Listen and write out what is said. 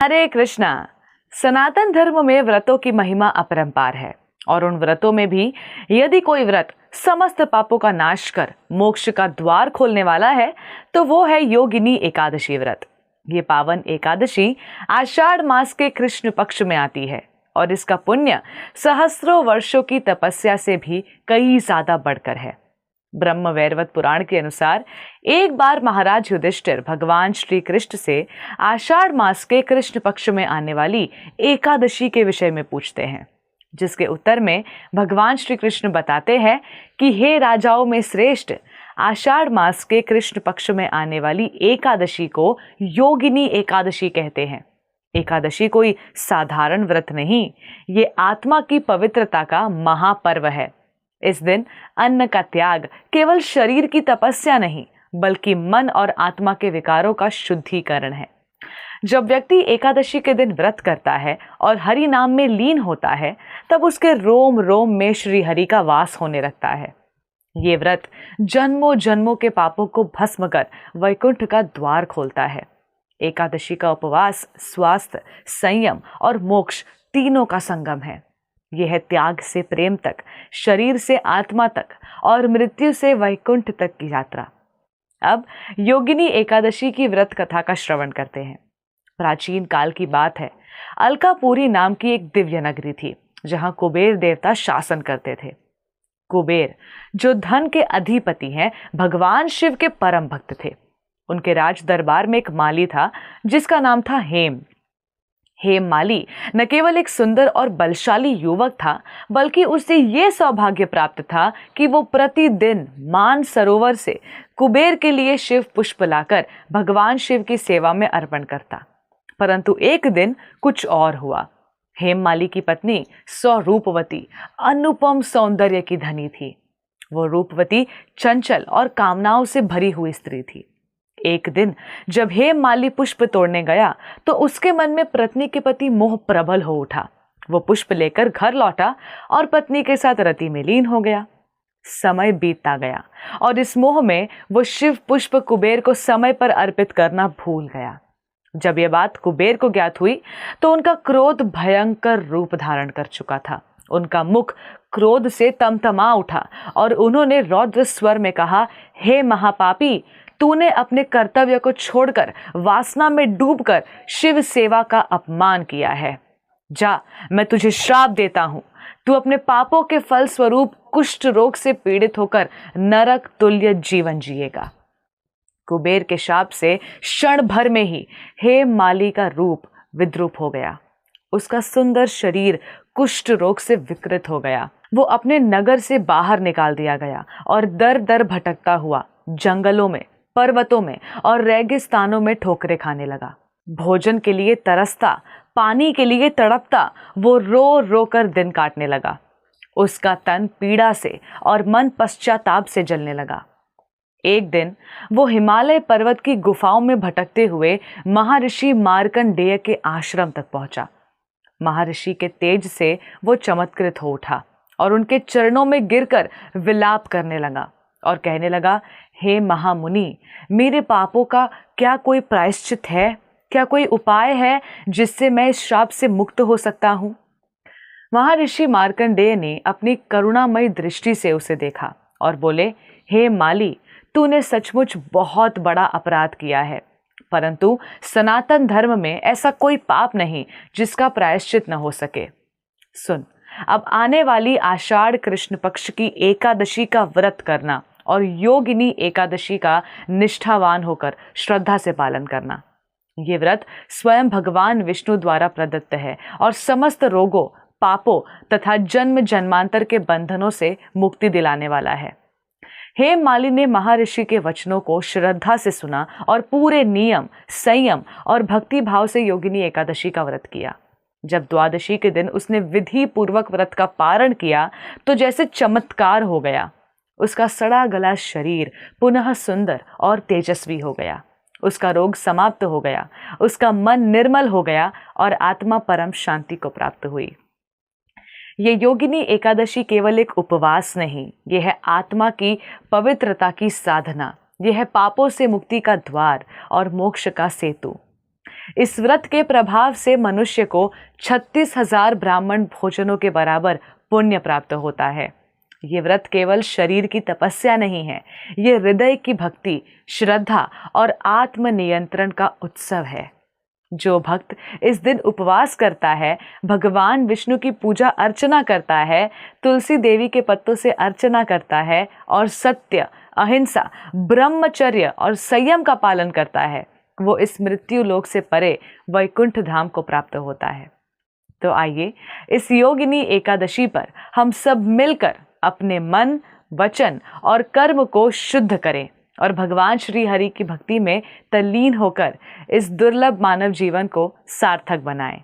हरे कृष्णा। सनातन धर्म में व्रतों की महिमा अपरंपार है और उन व्रतों में भी यदि कोई व्रत समस्त पापों का नाश कर मोक्ष का द्वार खोलने वाला है तो वो है योगिनी एकादशी व्रत। ये पावन एकादशी आषाढ़ मास के कृष्ण पक्ष में आती है और इसका पुण्य सहस्रों वर्षों की तपस्या से भी कई ज्यादा बढ़कर है। ब्रह्म वैवर्त पुराण के अनुसार एक बार महाराज युधिष्ठिर भगवान श्री कृष्ण से आषाढ़ मास के कृष्ण पक्ष में आने वाली एकादशी के विषय में पूछते हैं, जिसके उत्तर में भगवान श्री कृष्ण बताते हैं कि हे राजाओं में श्रेष्ठ, आषाढ़ मास के कृष्ण पक्ष में आने वाली एकादशी को योगिनी एकादशी कहते हैं। एकादशी कोई साधारण व्रत नहीं, ये आत्मा की पवित्रता का महापर्व है। इस दिन अन्न का त्याग केवल शरीर की तपस्या नहीं बल्कि मन और आत्मा के विकारों का शुद्धिकरण है। जब व्यक्ति एकादशी के दिन व्रत करता है और हरि नाम में लीन होता है तब उसके रोम रोम में श्री हरि का वास होने लगता है। ये व्रत जन्मों जन्मों के पापों को भस्म कर वैकुंठ का द्वार खोलता है। एकादशी का उपवास स्वास्थ्य, संयम और मोक्ष तीनों का संगम है। यह है त्याग से प्रेम तक, शरीर से आत्मा तक और मृत्यु से वैकुंठ तक की यात्रा। अब योगिनी एकादशी की व्रत कथा का श्रवण करते हैं। प्राचीन काल की बात है। अलकापुरी नाम की एक दिव्य नगरी थी जहां कुबेर देवता शासन करते थे। कुबेर जो धन के अधिपति हैं, भगवान शिव के परम भक्त थे। उनके राज दरबार में एक माली था जिसका नाम था हेम। हेम माली न केवल एक सुंदर और बलशाली युवक था बल्कि उसे यह सौभाग्य प्राप्त था कि वो प्रतिदिन मान सरोवर से कुबेर के लिए शिव पुष्प लाकर भगवान शिव की सेवा में अर्पण करता। परंतु एक दिन कुछ और हुआ। हेम माली की पत्नी स्वरूपवती अनुपम सौंदर्य की धनी थी। वो रूपवती, चंचल और कामनाओं से भरी हुई स्त्री थी। एक दिन जब हेम माली पुष्प तोड़ने गया तो उसके मन में पत्नी के प्रति मोह प्रबल हो उठा। वो पुष्प लेकर घर लौटा और पत्नी के साथ रति में लीन हो गया। समय बीतता गया और इस मोह में वो शिव पुष्प कुबेर को समय पर अर्पित करना भूल गया। जब यह बात कुबेर को ज्ञात हुई तो उनका क्रोध भयंकर रूप धारण कर चुका था। उनका मुख क्रोध से तमतमा उठा और उन्होंने रौद्र स्वर में कहा, हे महापापी, तूने अपने कर्तव्य को छोड़कर वासना में डूबकर शिव सेवा का अपमान किया है। जा, मैं तुझे श्राप देता हूं। तू अपने पापों के फल स्वरूप कुष्ठ रोग से पीड़ित होकर नरक तुल्य जीवन जिएगा। कुबेर के शाप से क्षण भर में ही हेम माली का रूप विद्रूप हो गया। उसका सुंदर शरीर कुष्ठ रोग से विकृत हो गया। वो अपने नगर से बाहर निकाल दिया गया और दर दर भटकता हुआ जंगलों में, पर्वतों में और रेगिस्तानों में ठोकरें खाने लगा। भोजन के लिए तरसता, पानी के लिए तड़पता वो रो रो कर दिन काटने लगा। उसका तन पीड़ा से और मन पश्चाताप से जलने लगा। एक दिन वो हिमालय पर्वत की गुफाओं में भटकते हुए महर्षि मार्कंडेय के आश्रम तक पहुंचा। महर्षि के तेज से वो चमत्कृत हो उठा और उनके चरणों में गिरकर विलाप करने लगा और कहने लगा, हे महामुनि, मेरे पापों का क्या कोई प्रायश्चित है? क्या कोई उपाय है जिससे मैं इस श्राप से मुक्त हो सकता हूं? महर्षि मार्कंडेय ने अपनी करुणामयी दृष्टि से उसे देखा और बोले, हे माली, तूने सचमुच बहुत बड़ा अपराध किया है, परंतु सनातन धर्म में ऐसा कोई पाप नहीं जिसका प्रायश्चित न हो सके। सुन, अब आने वाली आषाढ़ कृष्ण पक्ष की एकादशी का व्रत करना और योगिनी एकादशी का निष्ठावान होकर श्रद्धा से पालन करना। ये व्रत स्वयं भगवान विष्णु द्वारा प्रदत्त है और समस्त रोगों, पापों तथा जन्म जन्मांतर के बंधनों से मुक्ति दिलाने वाला है। हेम माली ने महर्षि के वचनों को श्रद्धा से सुना और पूरे नियम, संयम और भक्ति भाव से योगिनी एकादशी का व्रत किया। जब द्वादशी के दिन उसने विधि पूर्वक व्रत का पारण किया तो जैसे चमत्कार हो गया। उसका सड़ा गला शरीर पुनः सुंदर और तेजस्वी हो गया। उसका रोग समाप्त हो गया। उसका मन निर्मल हो गया और आत्मा परम शांति को प्राप्त हुई। ये योगिनी एकादशी केवल एक उपवास नहीं, यह है आत्मा की पवित्रता की साधना। यह है पापों से मुक्ति का द्वार और मोक्ष का सेतु। इस व्रत के प्रभाव से मनुष्य को 36,000 ब्राह्मण भोजनों के बराबर पुण्य प्राप्त होता है। ये व्रत केवल शरीर की तपस्या नहीं है, ये हृदय की भक्ति, श्रद्धा और आत्म नियंत्रण का उत्सव है। जो भक्त इस दिन उपवास करता है, भगवान विष्णु की पूजा अर्चना करता है, तुलसी देवी के पत्तों से अर्चना करता है और सत्य, अहिंसा, ब्रह्मचर्य और संयम का पालन करता है, वो इस मृत्यु लोक से परे वैकुंठ धाम को प्राप्त होता है। तो आइए इस योगिनी एकादशी पर हम सब मिलकर अपने मन, वचन और कर्म को शुद्ध करें और भगवान श्री हरि की भक्ति में तल्लीन होकर इस दुर्लभ मानव जीवन को सार्थक बनाएं।